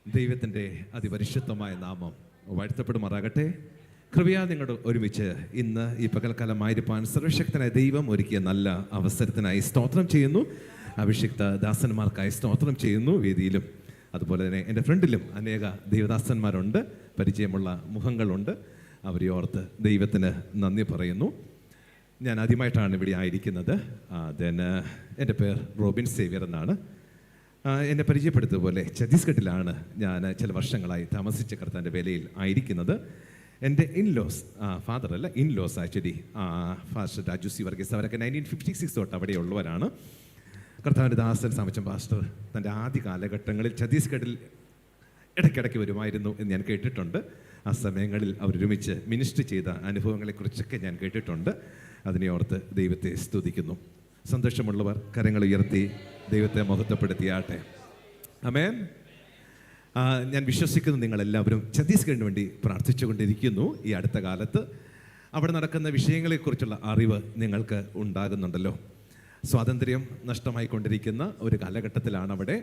ദൈവത്തിൻ്റെ അതിപരിശുദ്ധമായ നാമം വാഴ്ത്തപ്പെടുമാറാകട്ടെ. കൃപയാ നിങ്ങളുടെ ഒരുമിച്ച് ഇന്ന് ഈ പകൽക്കാലമായിരിക്കാൻ സർവശക്തനായ ദൈവം ഒരുക്കിയ നല്ല അവസരത്തിനായി സ്തോത്രം ചെയ്യുന്നു. അഭിഷിക്ത ദാസന്മാർക്കായി സ്തോത്രം ചെയ്യുന്നു. വേദിയിലും അതുപോലെ തന്നെ എൻ്റെ ഫ്രണ്ടിലും അനേക ദൈവദാസന്മാരുണ്ട്, പരിചയമുള്ള മുഖങ്ങളുണ്ട്. അവരെ ഓർത്ത് ദൈവത്തിന് നന്ദി പറയുന്നു. ഞാൻ ആദ്യമായിട്ടാണ് ഇവിടെ ആയിരിക്കുന്നത്. എൻ്റെ പേർ റോബിൻ സേവ്യർ എന്നാണ്. എന്നെ പരിചയപ്പെടുത്തിയതുപോലെ ഛത്തീസ്ഗഡിലാണ് ഞാൻ ചില വർഷങ്ങളായി താമസിച്ച കർത്താവിൻ്റെ വേലയിൽ ആയിരിക്കുന്നത്. എൻ്റെ ഫാദറല്ല in laws actually pastor Raju C Varghese, അവരൊക്കെ 1956 തൊട്ട് അവിടെ ഉള്ളവരാണ്. കർത്താവിൻ്റെ ദാസൻ സാമച്ചൻ പാസ്റ്റർ തൻ്റെ ആദ്യ കാലഘട്ടങ്ങളിൽ ഛത്തീസ്ഗഡിൽ ഇടയ്ക്കിടയ്ക്ക് വരുമായിരുന്നു എന്ന് ഞാൻ കേട്ടിട്ടുണ്ട്. ആ സമയങ്ങളിൽ അവരൊരുമിച്ച് മിനിസ്റ്റർ ചെയ്ത അനുഭവങ്ങളെക്കുറിച്ചൊക്കെ ഞാൻ കേട്ടിട്ടുണ്ട്. അതിനെ ഓർത്ത് ദൈവത്തെ സ്തുതിക്കുന്നു. സന്തോഷമുള്ളവർ കരങ്ങൾ ഉയർത്തി ദൈവത്തെ മഹത്വപ്പെടുത്തിയാട്ടെ. ആമേൻ. ഞാൻ വിശ്വസിക്കുന്നു നിങ്ങളെല്ലാവരും ഛത്തീസ്ഗഡിന് വേണ്ടി പ്രാർത്ഥിച്ചുകൊണ്ടിരിക്കുന്നു. ഈ അടുത്ത കാലത്ത് അവിടെ നടക്കുന്ന വിഷയങ്ങളെക്കുറിച്ചുള്ള അറിവ് നിങ്ങൾക്ക് ഉണ്ടാകുന്നുണ്ടല്ലോ. സ്വാതന്ത്ര്യം നഷ്ടമായിക്കൊണ്ടിരിക്കുന്ന ഒരു കാലഘട്ടത്തിലാണ്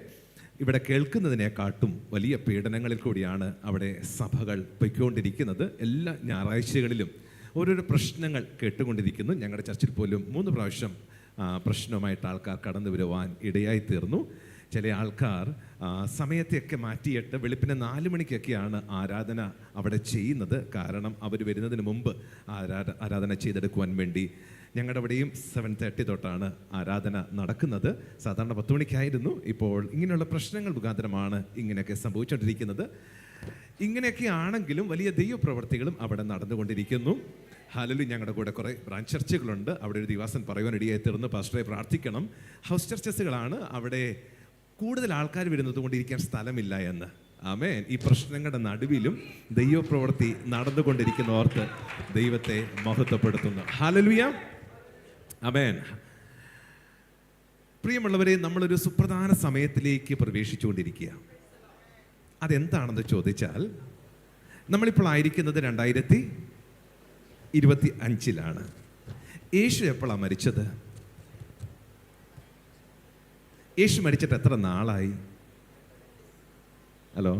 ഇവിടെ കേൾക്കുന്നതിനെക്കാട്ടും വലിയ പീഡനങ്ങളിൽ കൂടിയാണ് അവിടെ സഭകൾ പൊയ്ക്കൊണ്ടിരിക്കുന്നത്. എല്ലാ ഞായറാഴ്ചകളിലും ഓരോരോ പ്രശ്നങ്ങൾ കേട്ടുകൊണ്ടിരിക്കുന്നു. ഞങ്ങളുടെ ചർച്ചിൽ പോലും 3 പ്രാവശ്യം പ്രശ്നവുമായിട്ട് ആൾക്കാർ കടന്നു വരുവാൻ ഇടയായി തീർന്നു. ചില ആൾക്കാർ സമയത്തെയൊക്കെ മാറ്റിയിട്ട് വെളുപ്പിനെ 4 മണിക്കൊക്കെയാണ് ആരാധന അവിടെ ചെയ്യുന്നത്. കാരണം അവർ വരുന്നതിന് മുമ്പ് ആരാധന ചെയ്തെടുക്കുവാൻ വേണ്ടി. ഞങ്ങളുടെ അവിടെയും 7:30 തൊട്ടാണ് ആരാധന നടക്കുന്നത്. സാധാരണ 10 മണിക്കായിരുന്നു. ഇപ്പോൾ ഇങ്ങനെയുള്ള പ്രശ്നങ്ങൾ മുഖാന്തരമാണ് ഇങ്ങനെയൊക്കെ സംഭവിച്ചുകൊണ്ടിരിക്കുന്നത്. ഇങ്ങനെയൊക്കെ ആണെങ്കിലും വലിയ ദൈവപ്രവർത്തികളും അവിടെ നടന്നുകൊണ്ടിരിക്കുന്നു. ഹല്ലേലൂയ. ഞങ്ങളുടെ കൂടെ കുറേ ബ്രാഞ്ച് ചർച്ചുകളുണ്ട്. അവിടെ ഒരു ദിവസം പറയുവാനിടയായി തീർന്ന് പാസ്റ്ററെ പ്രാർത്ഥിക്കണം. ഹൗസ് ചർച്ചസുകളാണ്. അവിടെ കൂടുതൽ ആൾക്കാർ വരുന്നത് കൊണ്ടിരിക്കാൻ സ്ഥലമില്ല എന്ന്. ആമേൻ. ഈ പ്രശ്നങ്ങളുടെ നടുവിലും ദൈവപ്രവൃത്തി നടന്നുകൊണ്ടിരിക്കുന്നവർക്ക് ദൈവത്തെ മഹത്വപ്പെടുത്തുന്നു. ഹല്ലേലൂയ. ആമേൻ. പ്രിയമുള്ളവരെ, നമ്മളൊരു സുപ്രധാന സമയത്തിലേക്ക് പ്രവേശിച്ചുകൊണ്ടിരിക്കുക. അതെന്താണെന്ന് ചോദിച്ചാൽ, നമ്മളിപ്പോൾ ആയിരിക്കുന്നത് 2025 യേശു എപ്പോഴാണ് മരിച്ചത്? യേശു മരിച്ചിട്ട് എത്ര നാളായി? ഹലോ,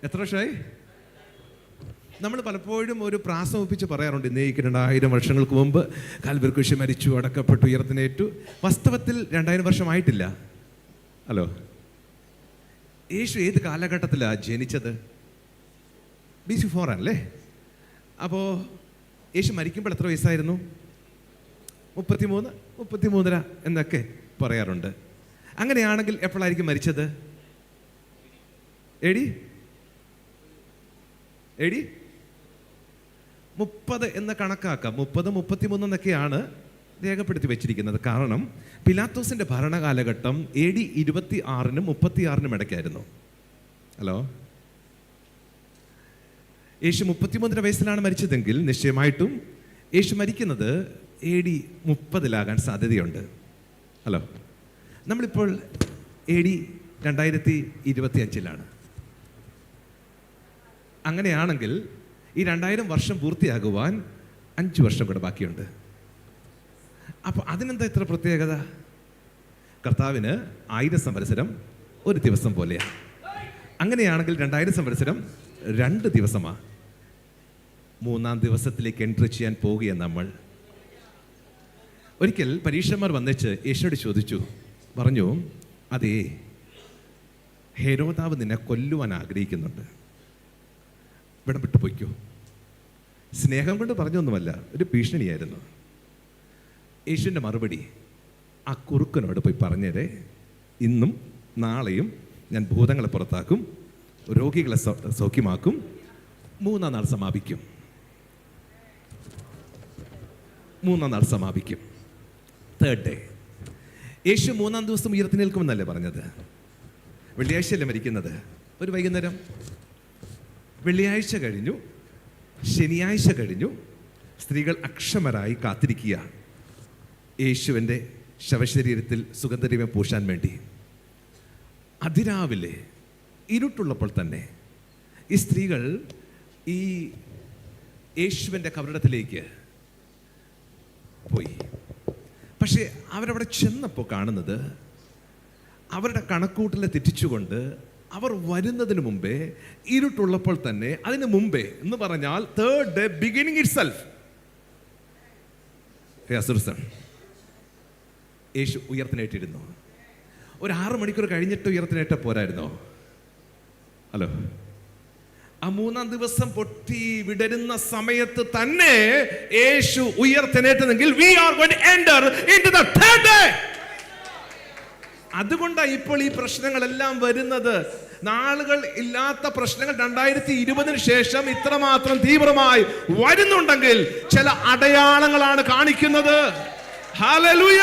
എത്ര വർഷമായി? നമ്മൾ പലപ്പോഴും ഒരു പ്രാസം ഒപ്പിച്ച് പറയാറുണ്ട്, ഇന്നേക്ക് 2000 വർഷങ്ങൾക്ക് മുമ്പ് കാൽവരി ക്രൂശിൽ മരിച്ചു, അടക്കപ്പെട്ടു, ഉയർത്തിനേറ്റു. വാസ്തവത്തിൽ 2000 വർഷമായിട്ടില്ല. ഹലോ, യേശു ഏത് കാലഘട്ടത്തിലാണ് ജനിച്ചത്? BC 4 ആണല്ലേ. അപ്പോൾ യേശു മരിക്കുമ്പോൾ എത്ര വയസ്സായിരുന്നു? 33 എന്നൊക്കെ പറയാറുണ്ട്. അങ്ങനെയാണെങ്കിൽ എപ്പോഴായിരിക്കും മരിച്ചത്? AD 30 എന്ന് കണക്കാക്കാം. 30, 33 എന്നൊക്കെയാണ് രേഖപ്പെടുത്തി വെച്ചിരിക്കുന്നത്. കാരണം പിലാത്തോസിന്റെ ഭരണകാലഘട്ടം AD 26-നും 36-നും ഇടയ്ക്കായിരുന്നു. ഹലോ, യേശു 33 വയസ്സിലാണ് മരിച്ചതെങ്കിൽ നിശ്ചയമായിട്ടും യേശു മരിക്കുന്നത് AD 30-ലാകാൻ സാധ്യതയുണ്ട്. ഹലോ, നമ്മളിപ്പോൾ AD 2025-ലാണ്. അങ്ങനെയാണെങ്കിൽ ഈ 2000 വർഷം പൂർത്തിയാകുവാൻ 5 വർഷം കൂടെ ബാക്കിയുണ്ട്. അപ്പോൾ അതിനെന്താ ഇത്ര പ്രത്യേകത? കർത്താവിന് 1000 സംവത്സരം ഒരു ദിവസം പോലെയാണ്. അങ്ങനെയാണെങ്കിൽ 2000 സംവത്സരം 2 ദിവസമാണ്. 3-ാം ദിവസത്തിലേക്ക് എൻട്രി ചെയ്യാൻ പോവുകയാണ് നമ്മൾ. ഒരിക്കൽ പരീക്ഷന്മാർ വന്നിച്ച് യേശുവോട് ചോദിച്ചു, പറഞ്ഞു, അതേ, ഹെരോദാവ് നിന്നെ കൊല്ലുവാൻ ആഗ്രഹിക്കുന്നുണ്ട്, ഇവിടെ വിട്ടു പോയിക്കോ. സ്നേഹം കൊണ്ട് പറഞ്ഞൊന്നുമല്ല, ഒരു ഭീഷണിയായിരുന്നു. യേശുവിൻ്റെ മറുപടി, ആ കുറുക്കനോട് പോയി പറഞ്ഞേരെ, ഇന്നും നാളെയും ഞാൻ ഭൂതങ്ങളെ പുറത്താക്കും, രോഗികളെ സൗഖ്യമാക്കും, 3-ാം നാൾ സമാപിക്കും. 3-ാം നാൾ സമാപിക്കും. 3rd day. യേശു 3-ാം ദിവസം ഉയർത്തെഴുന്നേൽക്കുമെന്നല്ലേ പറഞ്ഞത്? വെള്ളിയാഴ്ചയല്ലേ മരിക്കുന്നത്? ഒരു വൈകുന്നേരം. വെള്ളിയാഴ്ച കഴിഞ്ഞു, ശനിയാഴ്ച കഴിഞ്ഞു. സ്ത്രീകൾ അക്ഷമരായി കാത്തിരിക്കുക യേശുവിൻ്റെ ശവശരീരത്തിൽ സുഗന്ധദ്രവ്യം പൂശാൻ വേണ്ടി. അതിരാവിലെ ഇരുട്ടുള്ളപ്പോൾ തന്നെ ഈ സ്ത്രീകൾ ഈ യേശുവിൻ്റെ കബറിടത്തിലേക്ക് പോയി. പക്ഷേ അവരവിടെ ചെന്നപ്പോൾ കാണുന്നത് അവരുടെ കണക്കൂട്ടലെ തെറ്റിച്ചുകൊണ്ട് അവർ വരുന്നതിന് മുമ്പേ ഇരുട്ടുള്ളപ്പോൾ തന്നെ, അതിന് മുമ്പേ എന്ന് പറഞ്ഞാൽ third day beginning itself, യേശു ഉയർത്തിനേറ്റിരുന്നു. ഒരു 6 മണിക്കൂർ കഴിഞ്ഞിട്ട് ഉയർത്തിനേറ്റ പോരായിരുന്നോ? ഹലോ, ആ 3-ാം ദിവസം പൊട്ടി വിടരുന്ന സമയത്ത് തന്നെ യേശു ഉയർത്തിനേറ്റെങ്കിൽ we are going to enter into the third day. അതുകൊണ്ടാണ് ഇപ്പോൾ ഈ പ്രശ്നങ്ങളെല്ലാം വരുന്നത്. നാളുകൾ ഇല്ലാത്ത പ്രശ്നങ്ങൾ 2020 ശേഷം ഇത്രമാത്രം തീവ്രമായി വരുന്നുണ്ടെങ്കിൽ ചില അടയാളങ്ങളാണ് കാണിക്കുന്നത്. ഹല്ലേലൂയ.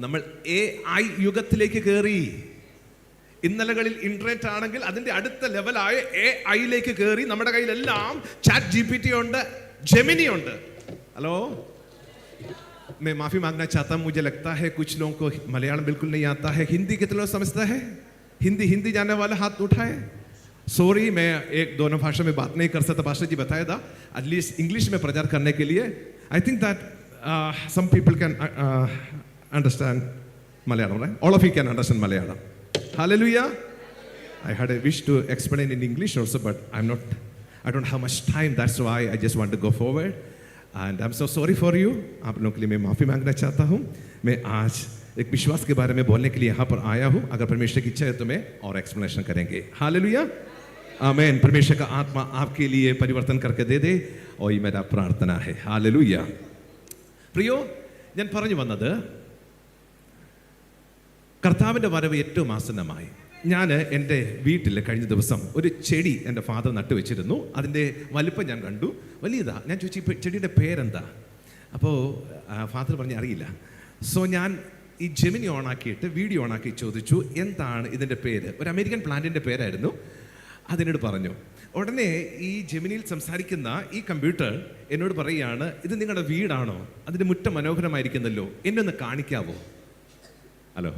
നമ്മൾ AI യുഗത്തിലേക്ക് കയറി. ഇന്നലകളിൽ ഇന്റർനെറ്റ് ആണെങ്കിൽ അതിന്റെ അടുത്ത ലെവലായ AI കയറി. നമ്മുടെ കയ്യിലെല്ലാം ചാറ്റ് GPT ഉണ്ട്, ജെമിനി ഉണ്ട്. ഹലോ, मैं माफी मांगना चाहता हूं, मुझे लगता है कुछ लोगों को मलयालम बिल्कुल नहीं आता है. हिंदी कितने लोग समझता है? हिंदी जानने वाला हाथ उठाए. सॉरी, मैं 1-2 भाषा में बात नहीं कर सकता. पास्टर जी बताया था एटलीस्ट इंग्लिश में प्रचार करने के लिए. I think that some people can understand Malayalam, right? All of you can understand Malayalam. Hallelujah. I had a wish to explain in English also, but I don't have much time. That's why I just want to go forward. And I'm so sorry for you. आप लोगों के लिए मैं माफ़ी मांगना चाहता हूँ. मैं आज एक विश्वास के बारे में बोलने के लिए यहाँ पर आया हूँ. अगर परमेश्वर की इच्छा है तो मैं और एक्सप्लेनेशन करेंगे. हालेलुया, आमीन. परमेश्वर का आत्मा आपके लिए परिवर्तन करके दे दे, और ये मेरा प्रार्थना है. हालेलुया. പ്രിയോ, ഞാൻ പറഞ്ഞു വന്നത് കർത്താവിൻ്റെ വരവ് ഏറ്റവും ആസന്നമായി. ഞാൻ എൻ്റെ വീട്ടിൽ കഴിഞ്ഞ ദിവസം ഒരു ചെടി എൻ്റെ ഫാദർ നട്ടുവെച്ചിരുന്നു. അതിൻ്റെ വലിപ്പം ഞാൻ കണ്ടു, വലിയതാ. ഞാൻ ചോദിച്ചു, ഇപ്പോൾ ചെടിയുടെ പേരെന്താ? അപ്പോൾ ഫാദർ പറഞ്ഞ് അറിയില്ല. സോ ഞാൻ ഈ ജെമിനി ഓണാക്കിയിട്ട് വീഡിയോ ഓണാക്കി ചോദിച്ചു, എന്താണ് ഇതിൻ്റെ പേര്? ഒരു അമേരിക്കൻ പ്ലാന്റിൻ്റെ പേരായിരുന്നു. അതിനോട് പറഞ്ഞു. ഉടനെ ഈ ജെമിനിയിൽ സംസാരിക്കുന്ന ഈ കമ്പ്യൂട്ടർ എന്നോട് പറയുകയാണ്, ഇത് നിങ്ങളുടെ വീടാണോ? അതിൻ്റെ മുറ്റം മനോഹരമായിരിക്കുന്നല്ലോ, എന്നെ ഒന്ന് കാണിക്കാവോ? ഹലോ,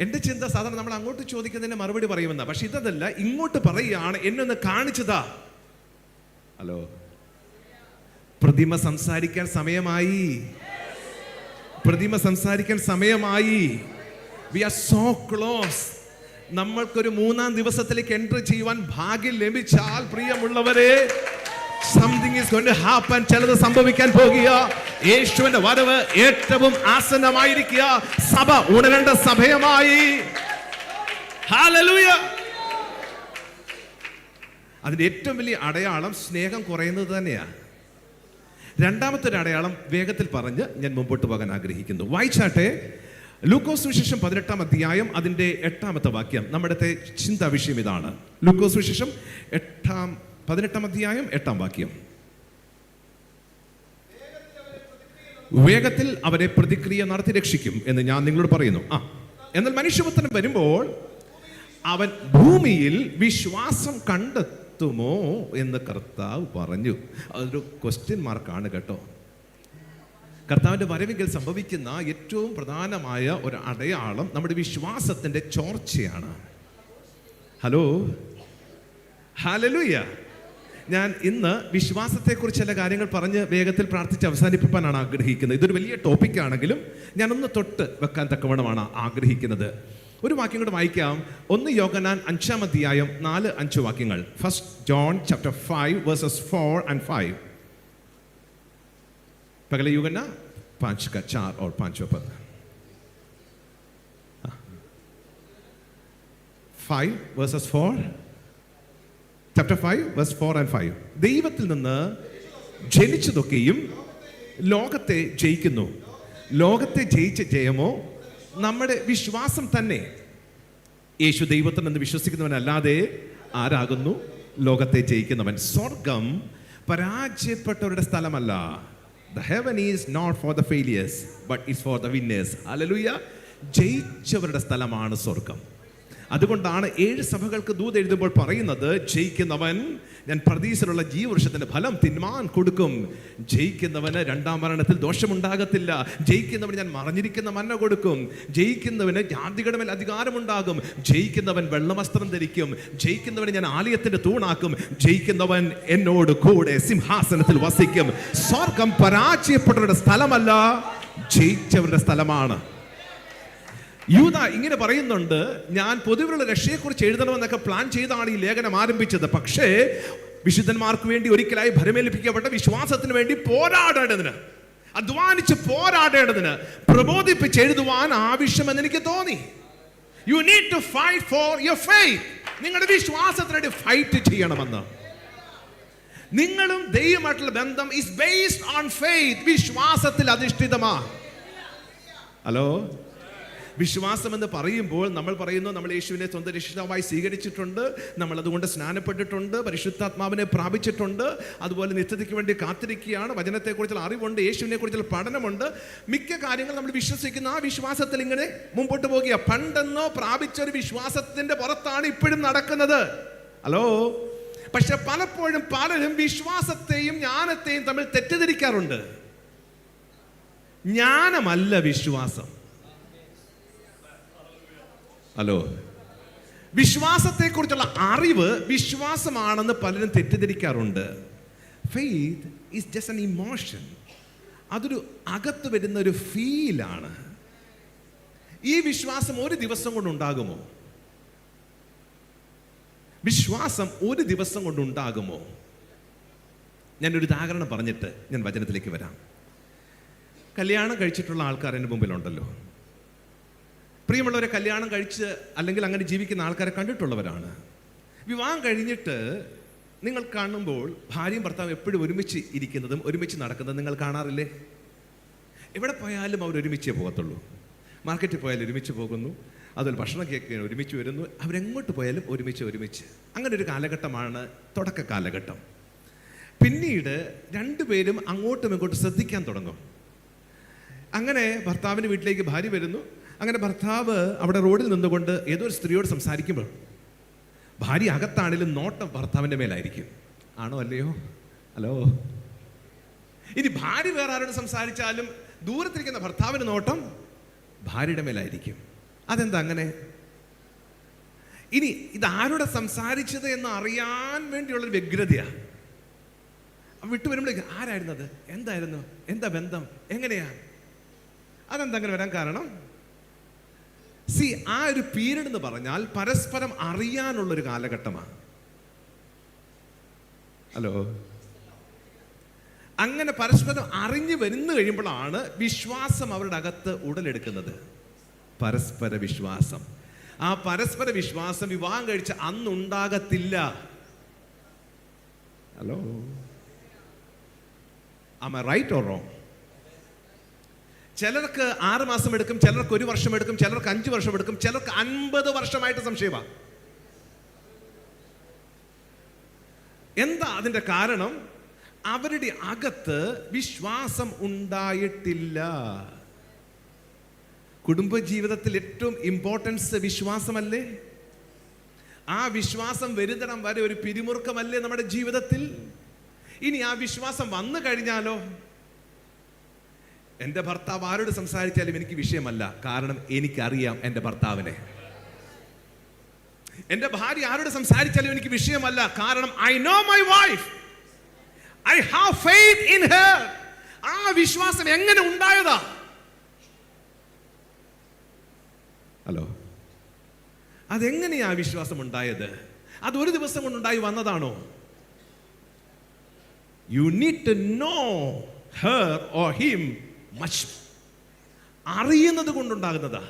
എൻ്റെ ചിന്ത സാധാരണ നമ്മൾ അങ്ങോട്ട് ചോദിക്കുന്നതിന് മറുപടി പറയുമെന്നാ. പക്ഷെ ഇതല്ല, ഇങ്ങോട്ട് പറയുകയാണ്, എന്നെ ഒന്ന് കാണിച്ചതാ. ഹലോ, പ്രതിമ സംസാരിക്കാൻ സമയമായി. പ്രതിമ സംസാരിക്കാൻ സമയമായി. We are so close. നമ്മൾക്കൊരു 3-ാം ദിവസത്തിലേക്ക് എൻട്രി ചെയ്യുവാൻ ഭാഗ്യം ലഭിച്ചാൽ, പ്രിയമുള്ളവരെ, something is going to happen. ചിലത് സംഭവിക്കാൻ പോകുക. യേശുവിന്റെ വരവ് ഏറ്റവും ആസന്നമായിരിക്കുക. സഭ ഉണരേണ്ട സമയമായി. ഹല്ലേലൂയ. അതിന്റെ ഏറ്റവും വലിയ അടയാളം സ്നേഹം കുറയുന്നത് തന്നെയാണ്. രണ്ടാമത്തെ ഒരു അടയാളം വേഗത്തിൽ പറഞ്ഞ് ഞാൻ മുമ്പോട്ട് പോകാൻ ആഗ്രഹിക്കുന്നു. വായിച്ചാട്ടെ, ലൂക്കോസ് സുവിശേഷം 18-ാം അധ്യായം അതിന്റെ 8-ാമത്തെ വാക്യം. നമ്മുടെ ചിന്താ വിഷയം ഇതാണ്. ലൂക്കോസ് സുവിശേഷം 18-ാം അധ്യായം 8-ാം വാക്യം. വേഗത്തിൽ അവരെ പ്രതിക്രിയ നടത്തി രക്ഷിക്കും എന്ന് ഞാൻ നിങ്ങളോട് പറയുന്നു. എന്നാൽ മനുഷ്യപുത്രൻ വരുമ്പോൾ അവൻ ഭൂമിയിൽ വിശ്വാസം കണ്ടെത്തുമോ എന്ന് കർത്താവ് പറഞ്ഞു. അതൊരു ക്വസ്റ്റ്യൻ മാർക്കാണ് കേട്ടോ. കർത്താവിൻ്റെ വരവിൽ സംഭവിക്കുന്ന ഏറ്റവും പ്രധാനമായ ഒരു അടയാളം നമ്മുടെ വിശ്വാസത്തിൻ്റെ ചോർച്ചയാണ്. Hello, hallelujah. ഞാൻ ഇന്ന് വിശ്വാസത്തെക്കുറിച്ച് ചില കാര്യങ്ങൾ പറഞ്ഞ് വേഗത്തിൽ പ്രാർത്ഥിച്ച് അവസാനിപ്പിക്കാനാണ് ആഗ്രഹിക്കുന്നത്. ഇതൊരു വലിയ ടോപ്പിക്കാണെങ്കിലും ഞാനൊന്ന് തൊട്ട് വെക്കാൻ തക്കവണ്ണമാണ് ആഗ്രഹിക്കുന്നത്. ഒരു വാക്യം കൂടെ വായിക്കാം. 1 യോഹന്നാൻ 5-ാം അധ്യായം 4-5 വാക്യങ്ങൾ. 1 John chapter 5 verses 4 and 5. पगले युग ना 5 का 4 और 5 पद. 5 verses 4, chapter 5 verse 4 and 5. ദൈവത്തിൽ നിന്ന് ജനിച്ചതൊക്കെയും ലോകത്തെ ജയിക്കുന്നു. ലോകത്തെ ജയിച്ച ജയമോ നമ്മുടെ വിശ്വാസം തന്നെ. യേശു ദൈവത്തിൽ നിന്ന് വിശ്വസിക്കുന്നവനല്ലാതെ ആരാകുന്നു ലോകത്തെ ജയിക്കുന്നവൻ? സ്വർഗം പരാജയപ്പെട്ടവരുടെ സ്ഥലമല്ല. The heaven is not for the failures, but it's for the winners. Hallelujah. ജയിച്ചവരുടെ സ്ഥലമാണ് സ്വർഗം. അതുകൊണ്ടാണ് 7 സഭകൾക്ക് ദൂത് എഴുതുമ്പോൾ പറയുന്നത്, ജയിക്കുന്നവൻ ഞാൻ പർദീസിലുള്ള ജീവവൃക്ഷത്തിന്റെ ഫലം തിന്മാൻ കൊടുക്കും. ജയിക്കുന്നവന് 2ാം മരണത്തിൽ ദോഷമുണ്ടാകത്തില്ല. ജയിക്കുന്നവന് ഞാൻ മറഞ്ഞിരിക്കുന്ന മന്ന കൊടുക്കും. ജയിക്കുന്നവന് ജാതികളുടെ മേൽ അധികാരമുണ്ടാകും. ജയിക്കുന്നവൻ വെള്ളവസ്ത്രം ധരിക്കും. ജയിക്കുന്നവന് ഞാൻ ആലയത്തിന്റെ തൂണാക്കും. ജയിക്കുന്നവൻ എന്നോട് കൂടെ സിംഹാസനത്തിൽ വസിക്കും. സ്വർഗം പരാജയപ്പെട്ടവരുടെ സ്ഥലമല്ല, ജയിച്ചവരുടെ സ്ഥലമാണ്. യൂദ ഇങ്ങനെ പറയുന്നുണ്ട്, ഞാൻ പൊതുവിലുള്ള രക്ഷയെക്കുറിച്ച് എഴുതണമെന്നൊക്കെ പ്ലാൻ ചെയ്താണ് ഈ ലേഖനം ആരംഭിച്ചത്. പക്ഷേ വിശുദ്ധന്മാർക്ക് വേണ്ടി ഒരിക്കലായി ഭരമേൽപ്പിക്കപ്പെട്ട വിശ്വാസത്തിന് വേണ്ടി പോരാടേണ്ടതിന്, അധ്വാനിച്ച് പോരാടേണ്ടതിന്, പ്രബോധിപ്പിച്ച് എഴുതുവാൻ ആവശ്യമെന്ന് എനിക്ക് തോന്നി. You need to fight for your faith. നിങ്ങളുടെ വിശ്വാസത്തിന് വേണ്ടി ഫൈറ്റ് ചെയ്യണമെന്ന്. നിങ്ങളും ദൈവമായിട്ടുള്ള ബന്ധം ഈസ് ബേസ്ഡ് ഓൺ ഫെയ്ത്ത്. വിശ്വാസത്തിൽ അധിഷ്ഠിതമാണ്. ഹലോ, വിശ്വാസം എന്ന് പറയുമ്പോൾ നമ്മൾ പറയുന്നു, നമ്മൾ യേശുവിനെ സ്വന്തം രക്ഷിതാവായി സ്വീകരിച്ചിട്ടുണ്ട്, നമ്മൾ അതുകൊണ്ട് സ്നാനപ്പെട്ടിട്ടുണ്ട്, പരിശുദ്ധാത്മാവിനെ പ്രാപിച്ചിട്ടുണ്ട്, അതുപോലെ നിത്യതയ്ക്ക് വേണ്ടി കാത്തിരിക്കുകയാണ്, വചനത്തെക്കുറിച്ചുള്ള അറിവുണ്ട്, യേശുവിനെ കുറിച്ചുള്ള പഠനമുണ്ട്. മിക്ക കാര്യങ്ങൾ നമ്മൾ വിശ്വസിക്കുന്ന ആ വിശ്വാസത്തിൽ ഇങ്ങനെ മുമ്പോട്ട് പോകുക. പണ്ടെന്നോ പ്രാപിച്ച ഒരു വിശ്വാസത്തിന്റെ പുറത്താണ് ഇപ്പോഴും നടക്കുന്നത്. ഹലോ, പക്ഷെ പലപ്പോഴും പലരും വിശ്വാസത്തെയും ജ്ഞാനത്തെയും തമ്മിൽ തെറ്റിദ്ധരിക്കാറുണ്ട്. ജ്ഞാനമല്ല വിശ്വാസം. ഹലോ, വിശ്വാസത്തെക്കുറിച്ചുള്ള അറിവ് വിശ്വാസമാണെന്ന് പലരും തെറ്റിദ്ധരിക്കാറുണ്ട്. Faith is just an emotion. അതൊരു അകത്ത് വരുന്ന ഒരു ഫീലാണ്. ഈ വിശ്വാസം ഒരു ദിവസം കൊണ്ടുണ്ടാകുമോ? വിശ്വാസം ഒരു ദിവസം കൊണ്ടുണ്ടാകുമോ? ഞാനൊരു ഉദാഹരണം പറഞ്ഞിട്ട് ഞാൻ വചനത്തിലേക്ക് വരാം. കല്യാണം കഴിച്ചിട്ടുള്ള ആൾക്കാർ എൻ്റെ മുമ്പിലുണ്ടല്ലോ. പ്രിയമുള്ളവരെ, കല്യാണം കഴിച്ച് അല്ലെങ്കിൽ അങ്ങനെ ജീവിക്കുന്ന ആൾക്കാരെ കണ്ടിട്ടുള്ളവരാണ്. വിവാഹം കഴിഞ്ഞിട്ട് നിങ്ങൾ കാണുമ്പോൾ ഭാര്യയും ഭർത്താവും എപ്പോഴും ഒരുമിച്ച് ഇരിക്കുന്നതും ഒരുമിച്ച് നടക്കുന്നതും നിങ്ങൾ കാണാറില്ലേ? എവിടെ പോയാലും അവർ ഒരുമിച്ചേ പോകത്തുള്ളൂ. മാർക്കറ്റിൽ പോയാലും ഒരുമിച്ച് പോകുന്നു, അതുപോലെ ഭക്ഷണം കേൾക്കാൻ ഒരുമിച്ച് വരുന്നു, അവരെങ്ങോട്ട് പോയാലും ഒരുമിച്ച്. അങ്ങനെ ഒരു കാലഘട്ടമാണ് തുടക്ക കാലഘട്ടം. പിന്നീട് രണ്ടുപേരും അങ്ങോട്ടും ഇങ്ങോട്ടും ശ്രദ്ധിക്കാൻ തുടങ്ങും. അങ്ങനെ ഭർത്താവിൻ്റെ വീട്ടിലേക്ക് ഭാര്യ വരുന്നു. അങ്ങനെ ഭർത്താവ് അവിടെ റോഡിൽ നിന്നുകൊണ്ട് ഏതോ ഒരു സ്ത്രീയോട് സംസാരിക്കുമ്പോൾ ഭാര്യ അകത്താണെങ്കിലും നോട്ടം ഭർത്താവിൻ്റെ മേലായിരിക്കും. ആണോ അല്ലയോ? ഹലോ, ഇനി ഭാര്യ വേറെ ആരോട് സംസാരിച്ചാലും ദൂരത്തിരിക്കുന്ന ഭർത്താവിൻ്റെ നോട്ടം ഭാര്യയുടെ മേലായിരിക്കും. അതെന്താ അങ്ങനെ? ഇനി ഇത് ആരോടെ സംസാരിച്ചത് എന്ന് അറിയാൻ വേണ്ടിയുള്ളൊരു വ്യഗ്രതയാണ്. വിട്ടു വരുമ്പോഴേക്ക് ആരായിരുന്നത്, എന്തായിരുന്നു, എന്താ ബന്ധം, എങ്ങനെയാ, അതെന്താ അങ്ങനെ വരാൻ കാരണം? ആ ഒരു പീരീഡ് എന്ന് പറഞ്ഞാൽ പരസ്പരം അറിയാനുള്ളൊരു കാലഘട്ടമാണ്. ഹലോ, അങ്ങനെ പരസ്പരം അറിഞ്ഞു വരുന്നു കഴിയുമ്പോഴാണ് വിശ്വാസം അവരുടെ അകത്ത് ഉടലെടുക്കുന്നത്. പരസ്പര വിശ്വാസം. ആ പരസ്പര വിശ്വാസം വിവാഹം കഴിച്ച അന്നുണ്ടാകത്തില്ല. Hello, am I right or wrong? ചിലർക്ക് 6 മാസം എടുക്കും, ചിലർക്ക് 1 വർഷം എടുക്കും, ചിലർക്ക് 5 വർഷം എടുക്കും, ചിലർക്ക് 50 വർഷമായിട്ട് സംശയമാണ്. എന്താ അതിന്റെ കാരണം? അവരുടെ അകത്ത് വിശ്വാസം ഉണ്ടായിട്ടില്ല. കുടുംബജീവിതത്തിൽ ഏറ്റവും ഇമ്പോർട്ടൻസ് വിശ്വാസമല്ലേ? ആ വിശ്വാസം വരുന്നിടം വരെ ഒരു പിരിമുറുക്കമല്ലേ നമ്മുടെ ജീവിതത്തിൽ? ഇനി ആ വിശ്വാസം വന്നു കഴിഞ്ഞാലോ? എൻ്റെ ഭർത്താവ് ആരോട് സംസാരിച്ചാലും എനിക്ക് വിഷയമല്ല, കാരണം എനിക്കറിയാം എൻ്റെ ഭർത്താവിനെ. എൻ്റെ ഭാര്യ ആരോട് സംസാരിച്ചാലും എനിക്ക് വിഷയമല്ല, കാരണം I know my wife, I have faith in her. ആ വിശ്വാസം എങ്ങനെ ഉണ്ടായതാ? ഹലോ, അതെങ്ങനെയാ വിശ്വാസം ഉണ്ടായത്? അത് ഒരു ദിവസം കൊണ്ടുണ്ടായി വന്നതാണോ? You need to know her or him much. അറിയുന്നത് കൊണ്ടുണ്ടാകുന്നതാ.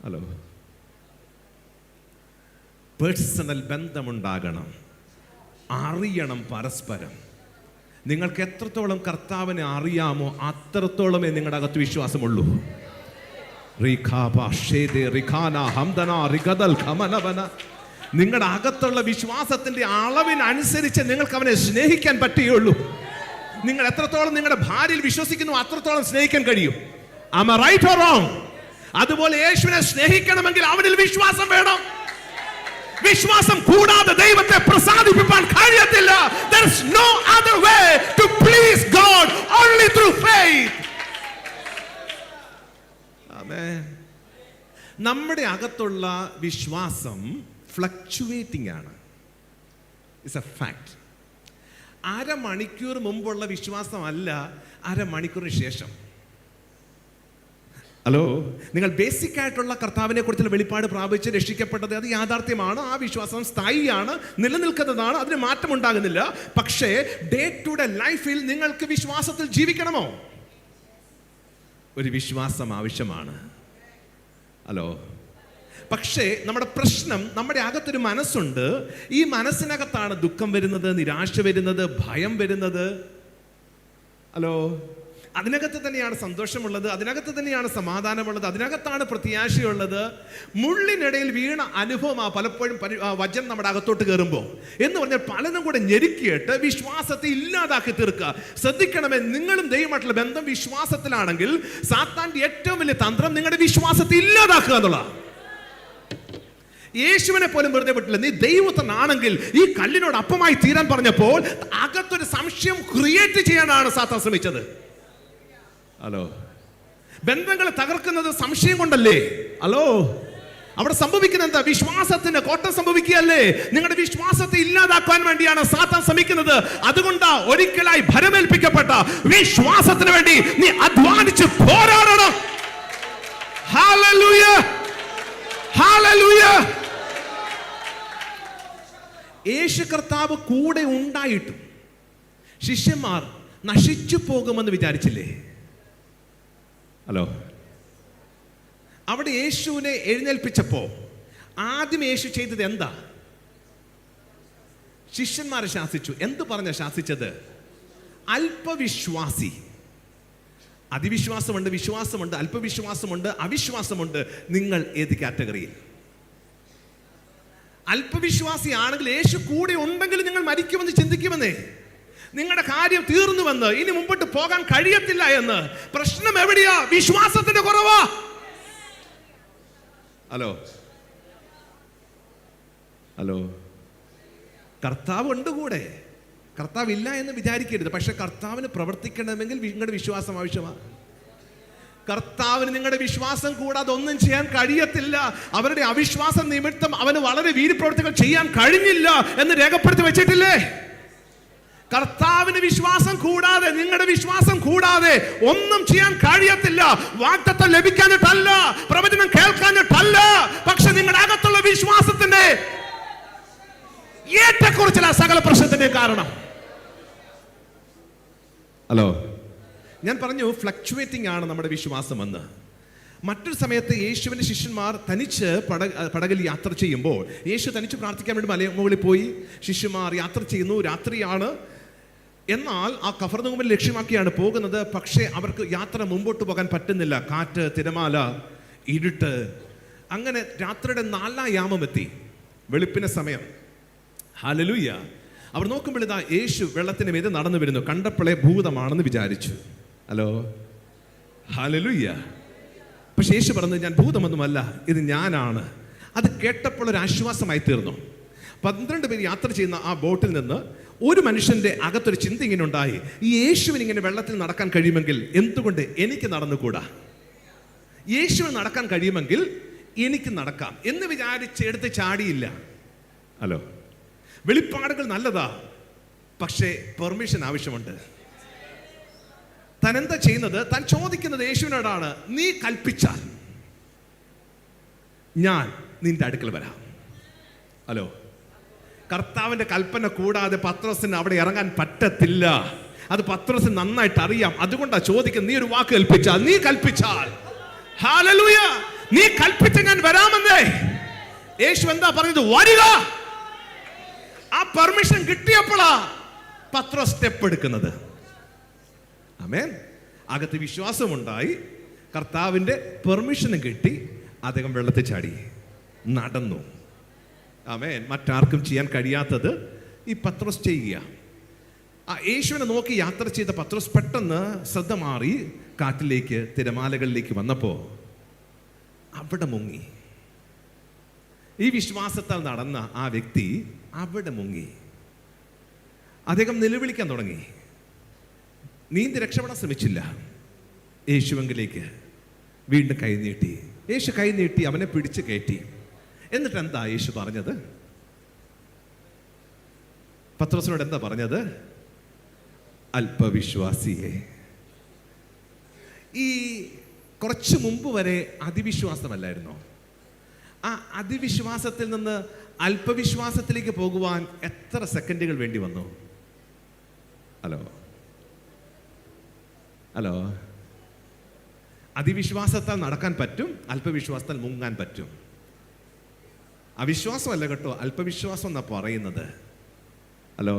ഹലോ, പേഴ്സണൽ ബന്ധമുണ്ടാകണം, അറിയണം പരസ്പരം. നിങ്ങൾക്ക് എത്രത്തോളം കർത്താവിനെ അറിയാമോ അത്രത്തോളമേ നിങ്ങളുടെ അകത്ത് വിശ്വാസമുള്ളൂ. നിങ്ങളുടെ അകത്തുള്ള വിശ്വാസത്തിന്റെ അളവിനനുസരിച്ച് നിങ്ങൾക്ക് അവനെ സ്നേഹിക്കാൻ പറ്റുകയുള്ളൂ. നിങ്ങൾ എത്രത്തോളം നിങ്ങളുടെ ഭാര്യയിൽ വിശ്വസിക്കുന്നു അത്രത്തോളം സ്നേഹിക്കാൻ കഴിയും. Am I right or wrong? അതുപോലെ യേശുവിനെ സ്നേഹിക്കണമെങ്കിൽ അവനിൽ വിശ്വാസം വേണം. വിശ്വാസം കൂടാതെ ദൈവത്തെ പ്രസാദിപ്പിക്കാൻ കഴിയത്തില്ല. There is no other way to please God, only through faith. ആമേൻ. നമ്മുടെ അകത്തുള്ള വിശ്വാസം ഫ്ലക്ച്വേറ്റിംഗ് ആണ്. It's A fact. അരമണിക്കൂർ മുമ്പുള്ള വിശ്വാസമല്ല അരമണിക്കൂറിന് ശേഷം. ഹലോ, നിങ്ങൾ ബേസിക് ആയിട്ടുള്ള കർത്താവിനെ കുറിച്ചുള്ള വെളിപ്പാട് പ്രാപിച്ച് രക്ഷിക്കപ്പെട്ടത് അത് യാഥാർത്ഥ്യമാണ്. ആ വിശ്വാസം സ്ഥായിയാണ്, നിലനിൽക്കുന്നതാണ്, അതിന് മാറ്റം ഉണ്ടാകുന്നില്ല. പക്ഷേ ഡേ ടു ഡേ ലൈഫിൽ നിങ്ങൾക്ക് വിശ്വാസത്തിൽ ജീവിക്കണമോ? ഒരു വിശ്വാസം ആവശ്യമാണ്. ഹലോ, പക്ഷേ നമ്മുടെ പ്രശ്നം, നമ്മുടെ അകത്തൊരു മനസ്സുണ്ട്. ഈ മനസ്സിനകത്താണ് ദുഃഖം വരുന്നത്, നിരാശ വരുന്നത്, ഭയം വരുന്നത്. ഹലോ, അതിനകത്ത് തന്നെയാണ് സന്തോഷമുള്ളത്, അതിനകത്ത് തന്നെയാണ് സമാധാനമുള്ളത്, അതിനകത്താണ് പ്രത്യാശയുള്ളത്. മുള്ളിനിടയിൽ വീണ അനുഭവമാണ് പലപ്പോഴും വചനം നമ്മുടെ അകത്തോട്ട് കയറുമ്പോൾ. എന്ന് പറഞ്ഞാൽ പലതും കൂടെ ഞെരുക്കിയിട്ട് വിശ്വാസത്തെ ഇല്ലാതാക്കി തീർക്കുക. ശ്രദ്ധിക്കണമേ, നിങ്ങളും ദൈവമായിട്ടുള്ള ബന്ധം വിശ്വാസത്തിലാണെങ്കിൽ സാത്താന്റെ ഏറ്റവും വലിയ തന്ത്രം നിങ്ങളുടെ വിശ്വാസത്തെ ഇല്ലാതാക്കുക എന്നുള്ളതാണ്. യേശുവിനെ പോലും വെറുതെ വിട്ടില്ല. നീ ദൈവത്തിനാണെങ്കിൽ ഈ കല്ലിനോട് അപ്പമായി തീരാൻ പറഞ്ഞപ്പോൾ അകത്തൊരു സംശയം ക്രിയേറ്റ് ചെയ്യാനാണ് സാത്താൻ ശ്രമിച്ചത്. ഹലോ, ബന്ധങ്ങളെ തകർക്കുന്നത് സംശയം കൊണ്ടല്ലേ? ഹലോ, അവിടെ സംഭവിക്കുന്നത് എന്താ? വിശ്വാസത്തിന് കോട്ടം സംഭവിക്കുകയല്ലേ? നിങ്ങളുടെ വിശ്വാസത്തെ ഇല്ലാതാക്കാൻ വേണ്ടിയാണ് സാത്താൻ ശ്രമിക്കുന്നത്. അതുകൊണ്ടാ ഒരിക്കലായി ഭരമേൽപ്പിക്കപ്പെട്ട വിശ്വാസത്തിന് വേണ്ടി നീ അധ്വാനിച്ച് പോരാടണം. Hallelujah, hallelujah. യേശു കർത്താവ് കൂടെ ഉണ്ടായിട്ടും ശിഷ്യന്മാർ നശിച്ചു പോകുമെന്ന് വിചാരിച്ചില്ലേ? ഹലോ, അവിടെ യേശുവിനെ എഴുന്നേൽപ്പിച്ചപ്പോ ആദ്യം യേശു ചെയ്തത് എന്താ? ശിഷ്യന്മാരെ ശാസിച്ചു. എന്ത് പറഞ്ഞ ശാസിച്ചത്? അല്പവിശ്വാസി. അതിവിശ്വാസമുണ്ട്, വിശ്വാസമുണ്ട്, അല്പവിശ്വാസമുണ്ട്, അവിശ്വാസമുണ്ട്. നിങ്ങൾ ഏത് കാറ്റഗറിയിൽ? അല്പവിശ്വാസി ആണെങ്കിൽ യേശു കൂടെ ഉണ്ടെങ്കിൽ നിങ്ങൾ മരിക്കുമെന്ന് ചിന്തിക്കുമെന്നേ. നിങ്ങളുടെ കാര്യം തീർന്നുവെന്ന്, ഇനി മുമ്പോട്ട് പോകാൻ കഴിയത്തില്ല എന്ന്. പ്രശ്നം എവിടെയാ? വിശ്വാസത്തിന്റെ കുറവാ. ഹലോ, ഹലോ, കർത്താവ് ഉണ്ട് കൂടെ, കർത്താവ് ഇല്ല എന്ന് വിചാരിക്കരുത്. പക്ഷെ കർത്താവിന് പ്രവർത്തിക്കണമെങ്കിൽ നിങ്ങളുടെ വിശ്വാസം ആവശ്യമാണ്. കർത്താവിന് നിങ്ങളുടെ വിശ്വാസം കൂടാതെ ഒന്നും ചെയ്യാൻ കഴിയത്തില്ല. അവരുടെ അവിശ്വാസം നിമിത്തം അവന് വളരെ വീര്യപ്രവർത്തികൾ ചെയ്യാൻ കഴിഞ്ഞില്ല എന്ന് രേഖപ്പെടുത്തി വെച്ചിട്ടില്ലേ? കർത്താവിന് വിശ്വാസം കൂടാതെ, നിങ്ങളുടെ വിശ്വാസം കൂടാതെ ഒന്നും ചെയ്യാൻ കഴിയത്തില്ല. വാഗ്ദത്തം ലഭിക്കാനിട്ടല്ല, പ്രവചനം കേൾക്കാനിട്ടല്ല, പക്ഷെ നിങ്ങളുടെ അകത്തുള്ള വിശ്വാസത്തിന്റെ ഏറ്റക്കുറച്ചില സകല പ്രശ്നത്തിന്റെ കാരണം. ഹലോ, ഞാൻ പറഞ്ഞു ഫ്ലക്ച്വേറ്റിംഗ് ആണ് നമ്മുടെ വിശ്വാസം എന്ന്. മറ്റൊരു സമയത്ത് യേശുവിന്റെ ശിഷ്യന്മാർ തനിച്ച് പടകിൽ യാത്ര ചെയ്യുമ്പോൾ, യേശു തനിച്ച് പ്രാർത്ഥിക്കാൻ വേണ്ടി മലമുകളിൽ പോയി. ശിഷ്യന്മാർ യാത്ര ചെയ്യുന്നു, രാത്രിയാണ്. എന്നാൽ ആ കഫർനഹൂമിൽ ലക്ഷ്യമാക്കിയാണ് പോകുന്നത്. പക്ഷേ അവർക്ക് യാത്ര മുമ്പോട്ട് പോകാൻ പറ്റുന്നില്ല. കാറ്റ്, തിരമാല, ഇരുട്ട്. അങ്ങനെ രാത്രിയുടെ 4-ാം യാമമെത്തി, വെളുപ്പിന് സമയം. ഹല്ലേലൂയ. അവർ നോക്കുമ്പോൾ ഇതാ യേശു വെള്ളത്തിന് മീതെ നടന്നു വരുന്നു. കണ്ടപ്പോഴേ ഭൂതമാണെന്ന് വിചാരിച്ചു. Hello, hallelujah. പക്ഷെ യേശു പറഞ്ഞു, ഞാൻ ഭൂതമൊന്നുമല്ല, ഇത് ഞാനാണ്. അത് കേട്ടപ്പോൾ ഒരു ആശ്വാസമായി തീർന്നു. 12 പേര് യാത്ര ചെയ്യുന്ന ആ ബോട്ടിൽ നിന്ന് ഒരു മനുഷ്യന്റെ അകത്തൊരു ചിന്ത ഇങ്ങനെ ഉണ്ടായി, ഈ യേശുവിന് ഇങ്ങനെ വെള്ളത്തിൽ നടക്കാൻ കഴിയുമെങ്കിൽ എന്തുകൊണ്ട് എനിക്ക് നടന്നുകൂടാ? യേശുവിന് നടക്കാൻ കഴിയുമെങ്കിൽ എനിക്ക് നടക്കാം എന്ന് വിചാരിച്ച് എടുത്ത് ചാടിയില്ല. ഹലോ, വെളിപ്പാടുകൾ നല്ലതാ, പക്ഷേ പെർമിഷൻ ആവശ്യമുണ്ട്. താൻ എന്താ ചെയ്യുന്നത്? താൻ ചോദിക്കുന്നത് യേശുവിനോടാണ്, നീ കൽപ്പിച്ചാൽ ഞാൻ നിന്റെ അടുക്കൽ വരാം. ഹലോ, കർത്താവിന്റെ കൽപ്പന കൂടാതെ പത്രോസിന് അവിടെ ഇറങ്ങാൻ പറ്റത്തില്ല. അത് പത്രോസിന് നന്നായിട്ട് അറിയാം. അതുകൊണ്ടാണ് ചോദിക്കുന്നത്, നീ ഒരു വാക്ക് കൽപ്പിച്ചാൽ, നീ കൽപ്പിച്ചാൽ. ഹല്ലേലൂയ, നീ കൽപ്പിച്ച ഞാൻ വരാമെന്നേ. യേശു എന്താ പറഞ്ഞത്? വരിക. ആ പെർമിഷൻ കിട്ടിയപ്പോഴാ പത്രോസ് സ്റ്റെപ്പ് എടുക്കുന്നത്. ആമേൻ. അകത്ത് വിശ്വാസമുണ്ടായി, കർത്താവിന്റെ പെർമിഷനും കിട്ടി, അദ്ദേഹം വെള്ളത്തിൽ ചാടി നടന്നു. ആമേൻ. മറ്റാർക്കും ചെയ്യാൻ കഴിയാത്തത് ഈ പത്രോസ് ചെയ്യുക. ആ യേശുവിനെ നോക്കി യാത്ര ചെയ്ത പത്രോസ് പെട്ടെന്ന് ശ്രദ്ധ മാറി കാറ്റിലേക്ക്, തിരമാലകളിലേക്ക് വന്നപ്പോൾ അവിടെ മുങ്ങി. ഈ വിശ്വാസത്താൽ നടന്ന ആ വ്യക്തി അവിടെ മുങ്ങി. അദ്ദേഹം നിലവിളിക്കാൻ തുടങ്ങി. നീന്തി രക്ഷപ്പെടാൻ ശ്രമിച്ചില്ല. യേശുവെങ്കിലേക്ക് വീണ്ടും കൈനീട്ടി. യേശു കൈനീട്ടി അവനെ പിടിച്ച് കയറ്റി. എന്നിട്ട് എന്താ യേശു പറഞ്ഞത്? പത്രോസിനോട് എന്താ പറഞ്ഞത്? അല്പവിശ്വാസിയെ. ഈ കുറച്ച് മുമ്പ് വരെ അതിവിശ്വാസമല്ലായിരുന്നോ? ആ അതിവിശ്വാസത്തിൽ നിന്ന് അല്പവിശ്വാസത്തിലേക്ക് പോകുവാൻ എത്ര സെക്കൻഡുകൾ വേണ്ടി വന്നു? ഹലോ ഹലോ അതിവിശ്വാസത്താൽ നടക്കാൻ പറ്റും, അല്പവിശ്വാസത്താൽ മുങ്ങാൻ പറ്റും. അവിശ്വാസമല്ല കേട്ടോ, അല്പവിശ്വാസം എന്നാ പറയുന്നത്. ഹലോ,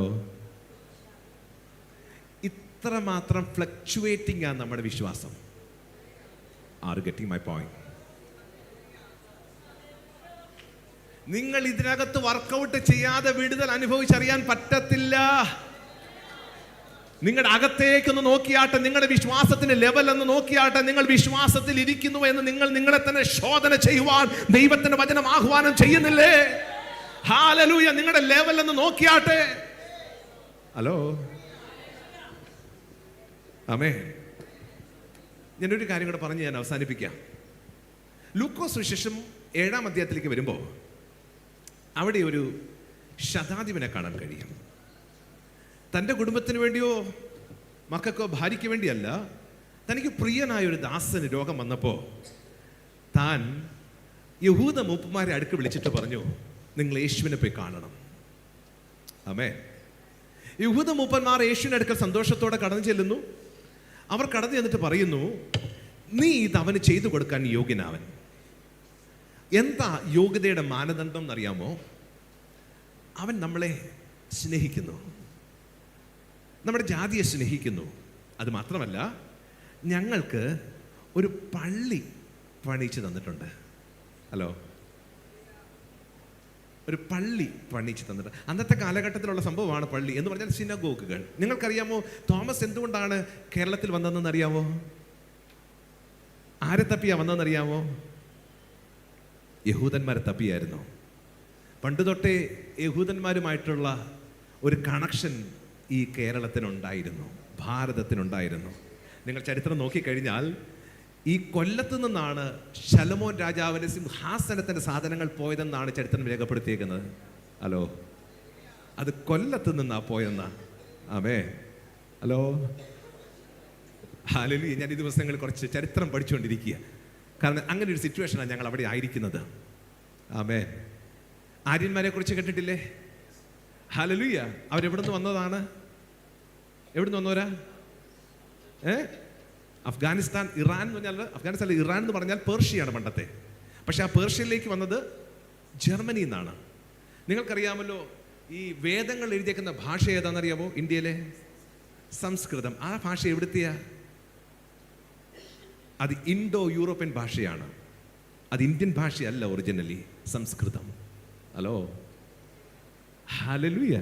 ഇത്രമാത്രം ഫ്ലക്ച്വേറ്റിംഗ് ആണ് നമ്മുടെ വിശ്വാസം. Are getting my point? നിങ്ങൾ ഇതിനകത്ത് വർക്കൗട്ട് ചെയ്യാതെ വിടുതൽ അനുഭവിച്ചറിയാൻ പറ്റത്തില്ല. നിങ്ങളുടെ അകത്തേക്കൊന്ന് നോക്കിയാട്ടെ, നിങ്ങളുടെ വിശ്വാസത്തിന്റെ ലെവൽ എന്ന് നോക്കിയാട്ടെ. നിങ്ങൾ വിശ്വാസത്തിൽ ഇരിക്കുന്നു എന്ന് നിങ്ങൾ നിങ്ങളെ തന്നെ ശോധന ചെയ്യുവാൻ ദൈവത്തിന്റെ വചനം ആഹ്വാനം ചെയ്യുന്നില്ലേ? ഹല്ലേലൂയ. നിങ്ങളുടെ ലെവൽ എന്ന് നോക്കിയാട്ടെ. ഹലോ, ആമേൻ. ഞാനൊരു കാര്യം കൂടെ പറഞ്ഞ് ഞാൻ അവസാനിപ്പിക്കാം. ലൂക്കോസ് സുവിശേഷം 7-ാം അധ്യായത്തിലേക്ക് വരുമ്പോൾ അവിടെ ഒരു ശതാധിപനെ കാണാൻ കഴിയും. തൻ്റെ കുടുംബത്തിന് വേണ്ടിയോ മക്കൾക്കോ ഭാര്യയ്ക്ക് വേണ്ടിയല്ല, തനിക്ക് പ്രിയനായ ഒരു ദാസന് രോഗം വന്നപ്പോൾ താൻ യഹൂദ മൂപ്പന്മാരെ അടുക്ക് വിളിച്ചിട്ട് പറഞ്ഞു, നിങ്ങൾ യേശുവിനെ പോയി കാണണം. ആമേൻ. യഹൂദ മൂപ്പന്മാർ യേശുവിൻ്റെ അടുക്കൽ സന്തോഷത്തോടെ കടന്നു ചെല്ലുന്നു. അവർ കടന്നു ചെന്നിട്ട് പറയുന്നു, നീ ഇത് അവന് ചെയ്തു കൊടുക്കാൻ യോഗ്യനാവൻ. എന്താ യോഗ്യതയുടെ മാനദണ്ഡം എന്നറിയാമോ? അവൻ നമ്മളെ സ്നേഹിക്കുന്നു, നമ്മുടെ ജാതിയെ സ്നേഹിക്കുന്നു. അത് മാത്രമല്ല, ഞങ്ങൾക്ക് ഒരു പള്ളി പണിയിച്ച് തന്നിട്ടുണ്ട്. ഹലോ, ഒരു പള്ളി പണിയിച്ച് തന്നിട്ട്. അന്നത്തെ കാലഘട്ടത്തിലുള്ള സംഭവമാണ് പള്ളി എന്ന് പറഞ്ഞാൽ സിനഗോഗുകൾ. നിങ്ങൾക്കറിയാമോ തോമസ് എന്തുകൊണ്ടാണ് കേരളത്തിൽ വന്നതെന്ന് അറിയാമോ? ആരെ തപ്പിയാ വന്നതെന്നറിയാമോ? യഹൂദന്മാരെ തപ്പിയായിരുന്നു. പണ്ട് തൊട്ടേ യഹൂദന്മാരുമായിട്ടുള്ള ഒരു കണക്ഷൻ ഈ കേരളത്തിനുണ്ടായിരുന്നു, ഭാരതത്തിനുണ്ടായിരുന്നു. നിങ്ങൾ ചരിത്രം നോക്കിക്കഴിഞ്ഞാൽ ഈ കൊല്ലത്ത് നിന്നാണ് ശലോമോൻ രാജാവിൻ്റെ സിംഹാസനത്തിൻ്റെ സാധനങ്ങൾ പോയതെന്നാണ് ചരിത്രം രേഖപ്പെടുത്തിയേക്കുന്നത്. ഹലോ, അത് കൊല്ലത്ത് നിന്നാ പോയെന്നാ. ആമേ. Hello, hallelujah. ഞാൻ ഈ ദിവസങ്ങളിൽ കുറച്ച് ചരിത്രം പഠിച്ചുകൊണ്ടിരിക്കുക. കാരണം അങ്ങനെ ഒരു സിറ്റുവേഷനാണ് ഞങ്ങൾ അവിടെ ആയിരിക്കുന്നത്. ആമേ. ആര്യന്മാരെ കുറിച്ച് കേട്ടിട്ടില്ലേ? ഹല്ലേലൂയ. അവരെവിടെ നിന്ന് വന്നതാണ്? എവിടെ നിന്ന് വന്നവരാ? അഫ്ഗാനിസ്ഥാൻ, ഇറാൻ എന്ന് പറഞ്ഞാൽ, അഫ്ഗാനിസ്ഥാൻ ഇറാൻ എന്ന് പറഞ്ഞാൽ പേർഷ്യയാണ് പണ്ടത്തെ. പക്ഷെ ആ പേർഷ്യയിലേക്ക് വന്നത് ജർമ്മനിയിൽ നിന്നാണ്. നിങ്ങൾക്കറിയാമല്ലോ ഈ വേദങ്ങൾ എഴുതിയേക്കുന്ന ഭാഷ ഏതാണെന്നറിയാമോ? ഇന്ത്യയിലെ സംസ്കൃതം. ആ ഭാഷ എവിടുത്തെയാ? അത് ഇൻഡോ യൂറോപ്യൻ ഭാഷയാണ്. അത് ഇന്ത്യൻ ഭാഷയല്ല ഒറിജിനലി, സംസ്കൃതം. Hello, hallelujah.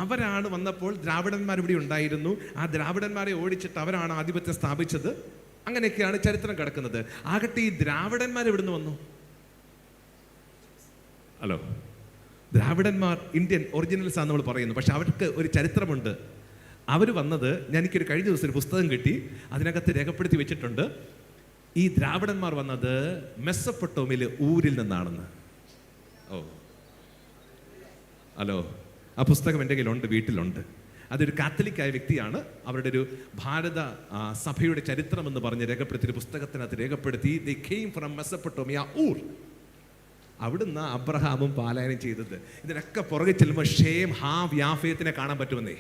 അവരാണ് വന്നപ്പോൾ ദ്രാവിഡന്മാർ ഇവിടെ ഉണ്ടായിരുന്നു. ആ ദ്രാവിഡന്മാരെ ഓടിച്ചിട്ട് അവരാണ് ആധിപത്യം സ്ഥാപിച്ചത്. അങ്ങനെയൊക്കെയാണ് ചരിത്രം കിടക്കുന്നത്. ആകട്ടെ, ഈ ദ്രാവിഡന്മാർ എവിടുന്ന് വന്നു? ഹലോ, ദ്രാവിഡന്മാർ ഇന്ത്യൻ ഒറിജിനൽസ് ആണെന്ന് നമ്മൾ പറയുന്നു. പക്ഷെ അവർക്ക് ഒരു ചരിത്രമുണ്ട്. അവർ വന്നത്, എനിക്കൊരു കഴിഞ്ഞ ദിവസം ഒരു പുസ്തകം കിട്ടി, അതിനകത്ത് രേഖപ്പെടുത്തി വെച്ചിട്ടുണ്ട്. ഈ ദ്രാവിഡന്മാർ വന്നത് മെസ്സപ്പൊട്ടോമിയിലെ ഊരിൽ നിന്നാണെന്ന്. ഓ, ഹലോ, ആ പുസ്തകം എൻ്റെ കയ്യിലുണ്ട്, വീട്ടിലുണ്ട്. അതൊരു കാത്തലിക്കായ വ്യക്തിയാണ് അവരുടെ ഒരു ഭാരത സഭയുടെ ചരിത്രം എന്ന് പറഞ്ഞ് രേഖപ്പെടുത്തിയ പുസ്തകത്തിനകത്ത് രേഖപ്പെടുത്തി. ദേ കെയിം ഫ്രം മെസ്സപ്പൊട്ടോമിയ ഊർ. അവിടുന്ന് അബ്രഹാമും പാലായനം ചെയ്തത്. ഇതിനൊക്കെ പുറകെ ചെല്ലുമ്പോൾ ഷേം, ഹാം, യാഫേത്തിനെ കാണാൻ പറ്റുമെന്നേ.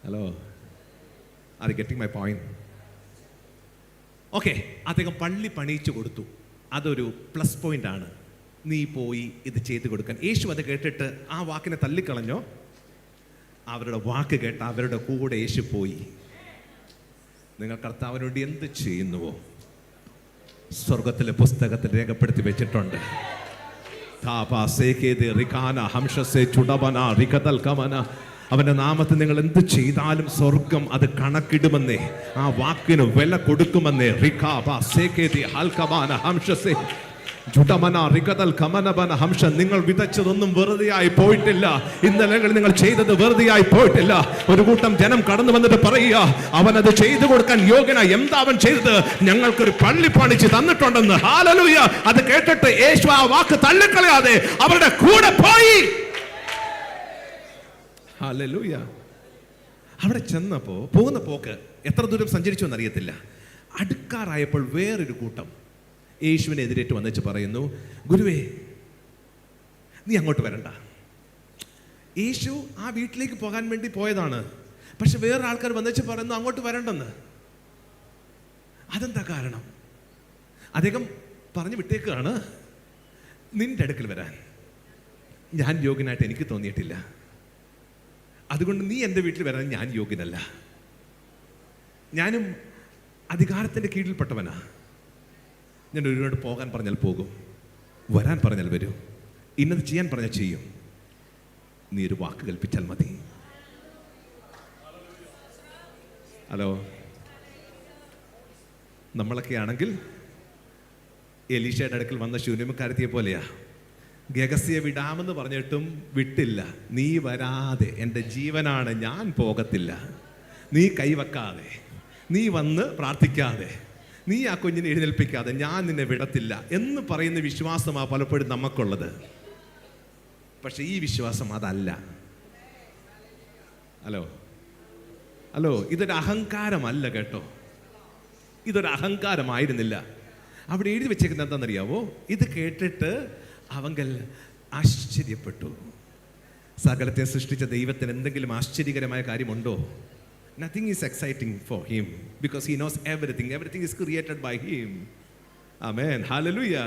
Hello, are you getting my point? Okay, അദ്ദേഹം പള്ളി പണിയിച്ചു കൊടുത്തു. അതൊരു പ്ലസ് പോയിന്റ് ആണ്. നീ പോയി ഇത് ചെയ്തു കൊടുക്കാൻ. യേശു അത് കേട്ടിട്ട് ആ വാക്കിനെ തള്ളിക്കളഞ്ഞോ? അവരുടെ വാക്ക് കേട്ട അവരുടെ കൂടെ യേശു പോയി. നിങ്ങൾ കർത്താവിനോട് എന്ത് ചെയ്യുന്നുവോ സ്വർഗത്തിലെ പുസ്തകത്തിൽ രേഖപ്പെടുത്തി വെച്ചിട്ടുണ്ട്. അവന്റെ നാമത്തിൽ നിങ്ങൾ എന്ത് ചെയ്താലും സ്വർഗം അത് കണക്കിടുമെന്നേ. ആ വാക്കിന് വില കൊടുക്കുമെന്നേ. നിങ്ങൾ വിതച്ചതൊന്നും വെറുതെയായി പോയിട്ടില്ല. ഇന്നലെ നിങ്ങൾ ചെയ്തത് വെറുതെയായി പോയിട്ടില്ല. ഒരു കൂട്ടം ജനം കടന്നു വന്നിട്ട് പറയുക, അവനത് ചെയ്തു കൊടുക്കാൻ യോഗ്യനായി. എന്താ അവൻ ചെയ്തത്? ഞങ്ങൾക്കൊരു പള്ളി പണിച്ച് തന്നിട്ടുണ്ടെന്ന്. ഹല്ലേലൂയ. അത് കേട്ടിട്ട് യേശു ആ വാക്ക് തള്ളിക്കളയാതെ അവരുടെ കൂടെ പോയി. ഹല്ലേലൂയ. അവിടെ ചെന്നപ്പോ പോകുന്ന പോക്ക് എത്ര ദൂരം സഞ്ചരിച്ചു എന്നറിയത്തില്ല. അടുക്കാറായപ്പോൾ വേറൊരു കൂട്ടം യേശുവിനെ എതിരേറ്റ് വന്നിച്ച് പറയുന്നു, ഗുരുവേ, നീ അങ്ങോട്ട് വരണ്ട. യേശു ആ വീട്ടിലേക്ക് പോകാൻ വേണ്ടി പോയതാണ്. പക്ഷെ വേറെ ആൾക്കാർ വന്നിച്ച് പറയുന്നു അങ്ങോട്ട് വരണ്ടെന്ന്. അതെന്താ കാരണം? അദ്ദേഹം പറഞ്ഞു വിട്ടേക്കാണ്, നിന്റെ അടുക്കൽ വരാൻ ഞാൻ യോഗ്യനായിട്ട് എനിക്ക് തോന്നിയിട്ടില്ല. അതുകൊണ്ട് നീ എൻ്റെ വീട്ടിൽ വരാൻ ഞാൻ യോഗ്യനല്ല. ഞാനും അധികാരത്തിൻ്റെ കീഴിൽപ്പെട്ടവനാ. ഞാൻ ഒരുപാട് പോകാൻ പറഞ്ഞാൽ പോകും, വരാൻ പറഞ്ഞാൽ വരും, ഇന്നത് ചെയ്യാൻ പറഞ്ഞാൽ ചെയ്യും. നീ ഒരു വാക്ക് കൽപ്പിച്ചാൽ മതി. ഹലോ, നമ്മളൊക്കെ ആണെങ്കിൽ എലീശയുടെ അടുക്കൽ വന്ന ശൂന്യക്കാരത്തിയെ പോലെയാ. ഗഹസിയെ വിടാമെന്ന് പറഞ്ഞിട്ടും വിട്ടില്ല. നീ വരാതെ എൻ്റെ ജീവനാണ്, ഞാൻ പോകത്തില്ല. നീ കൈവെക്കാതെ, നീ വന്ന് പ്രാർത്ഥിക്കാതെ, നീ ആ കുഞ്ഞിനെ എഴുന്നേൽപ്പിക്കാതെ ഞാൻ നിന്നെ വിടത്തില്ല എന്ന് പറയുന്ന വിശ്വാസമാണ് പലപ്പോഴും നമുക്കുള്ളത്. പക്ഷെ ഈ വിശ്വാസം അതല്ല. ഹലോ, ഇതൊരു അഹങ്കാരമല്ല കേട്ടോ. ഇതൊരു അഹങ്കാരമായിരുന്നില്ല. അവിടെ എഴുതി വെച്ചേക്കുന്നത് എന്താണെന്നറിയാവോ? ഇത് കേട്ടിട്ട് അവങ്കൽ ആശ്ചര്യപ്പെട്ടു. സകലത്തെ സൃഷ്ടിച്ച ദൈവത്തിന് എന്തെങ്കിലും ആശ്ചര്യകരമായ കാര്യമുണ്ടോ? Nothing is exciting for him because he knows everything. Everything is created by him. Amen. Hallelujah.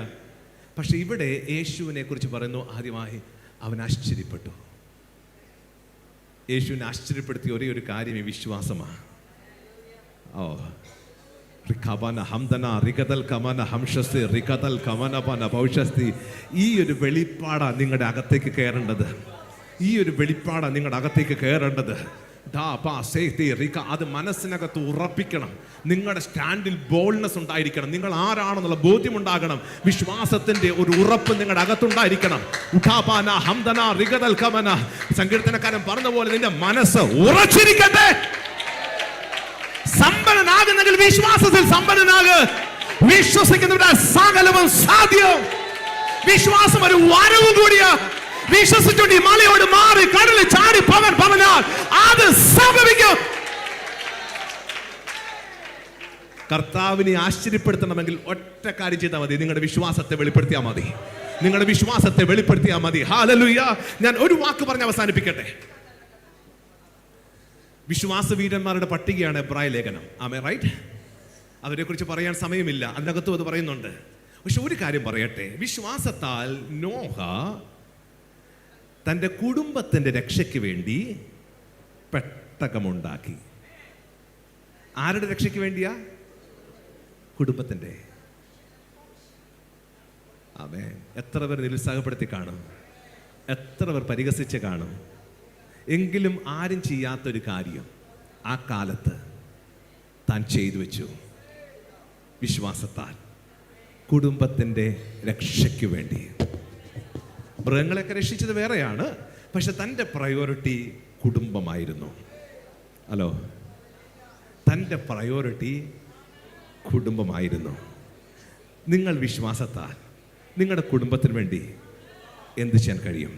പക്ഷെ ഇവിടെ യേശുവിനെ കുറിച്ച് പറയുന്നു, ആദ്യമായി അവൻ ആശ്ചര്യപ്പെട്ടു. യേശുവിനെ ആശ്ചര്യപ്പെടുത്തിയ ഒരേ ഒരു കാര്യം ഈ വിശ്വാസമാണ്. ഈ ഒരു വെളിപ്പാടാ നിങ്ങളുടെ അകത്തേക്ക് കയറേണ്ടത്. ഈ ഒരു വെളിപ്പാടാ നിങ്ങളുടെ അകത്തേക്ക് കയറേണ്ടത്. അത് മനസ്സിനകത്ത് ഉറപ്പിക്കണം. നിങ്ങളുടെ സ്റ്റാൻഡിൽ ബോൾഡ്നെസ് ഉണ്ടായിരിക്കണം. നിങ്ങൾ ആരാണെന്നുള്ള ബോധ്യമുണ്ടാകണം. വിശ്വാസത്തിന്റെ ഒരു ഉറപ്പ് നിങ്ങളുടെ അകത്തുണ്ടായിരിക്കണം. സങ്കീർത്തനക്കാരൻ പറഞ്ഞ പോലെ നിന്റെ മനസ്സ് ഉറച്ചിരിക്കട്ടെ. സമ്പന്നനാകുന്നെങ്കിൽ വിശ്വാസത്തിൽ സമ്പന്നനാക്. വിശ്വസിക്കുന്നവരുടെ സകലവും സാധ്യം. വിശ്വാസം ഒരു വരവും കൂടിയാ. വിശ്വസിച്ചുകൊണ്ട് ഈ മലയോട് മാറി കടലിൽ ചാടി പറഞ്ഞാൽ അത് സംഭവിക്കും. കർത്താവിനെ ആശ്ചര്യപ്പെടുത്തണമെങ്കിൽ ഒറ്റ കാര്യം ചെയ്താൽ മതി. നിങ്ങളുടെ വിശ്വാസത്തെ വെളിപ്പെടുത്തിയാൽ മതി. നിങ്ങളുടെ വിശ്വാസത്തെ വെളിപ്പെടുത്തിയാൽ മതി. ഹല്ലേലൂയ. ഞാൻ ഒരു വാക്ക് പറഞ്ഞ് അവസാനിപ്പിക്കട്ടെ. വിശ്വാസ വീരന്മാരുടെ പട്ടികയാണ് എബ്രായ ലേഖനം. ആമേ റൈറ്റ്? അവരെ കുറിച്ച് പറയാൻ സമയമില്ല, അതിനകത്തും അത് പറയുന്നുണ്ട്. പക്ഷെ ഒരു കാര്യം പറയട്ടെ. വിശ്വാസത്താൽ നോഹ തൻ്റെ കുടുംബത്തിൻ്റെ രക്ഷയ്ക്ക് വേണ്ടി പെട്ടകമുണ്ടാക്കി. ആരുടെ രക്ഷയ്ക്ക് വേണ്ടിയാ? കുടുംബത്തിൻ്റെ. ആമേൻ. എത്ര പേർ നിരുത്സാഹപ്പെടുത്തി കാണും, എത്ര പേർ പരിഹസിച്ച് കാണും. എങ്കിലും ആരും ചെയ്യാത്തൊരു കാര്യം ആ കാലത്ത് താൻ ചെയ്തു വെച്ചു. വിശ്വാസത്താൽ കുടുംബത്തിൻ്റെ രക്ഷയ്ക്ക് വേണ്ടി. മൃഗങ്ങളെയൊക്കെ രക്ഷിച്ചത് വേറെയാണ്, പക്ഷെ തൻ്റെ പ്രയോറിറ്റി കുടുംബമായിരുന്നു. ഹലോ, തൻ്റെ പ്രയോറിറ്റി കുടുംബമായിരുന്നു. നിങ്ങൾ വിശ്വാസത്താൽ നിങ്ങളുടെ കുടുംബത്തിന് വേണ്ടി എന്ത് ചെയ്യാൻ കഴിയും?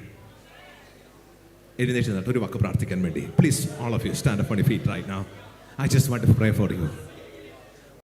എഴുന്നേറ്റ് നിന്നിട്ട് ഒരു വാക്ക് പ്രാർത്ഥിക്കാൻ വേണ്ടി. Please, all of you stand up on your feet right now. I just want to pray for you.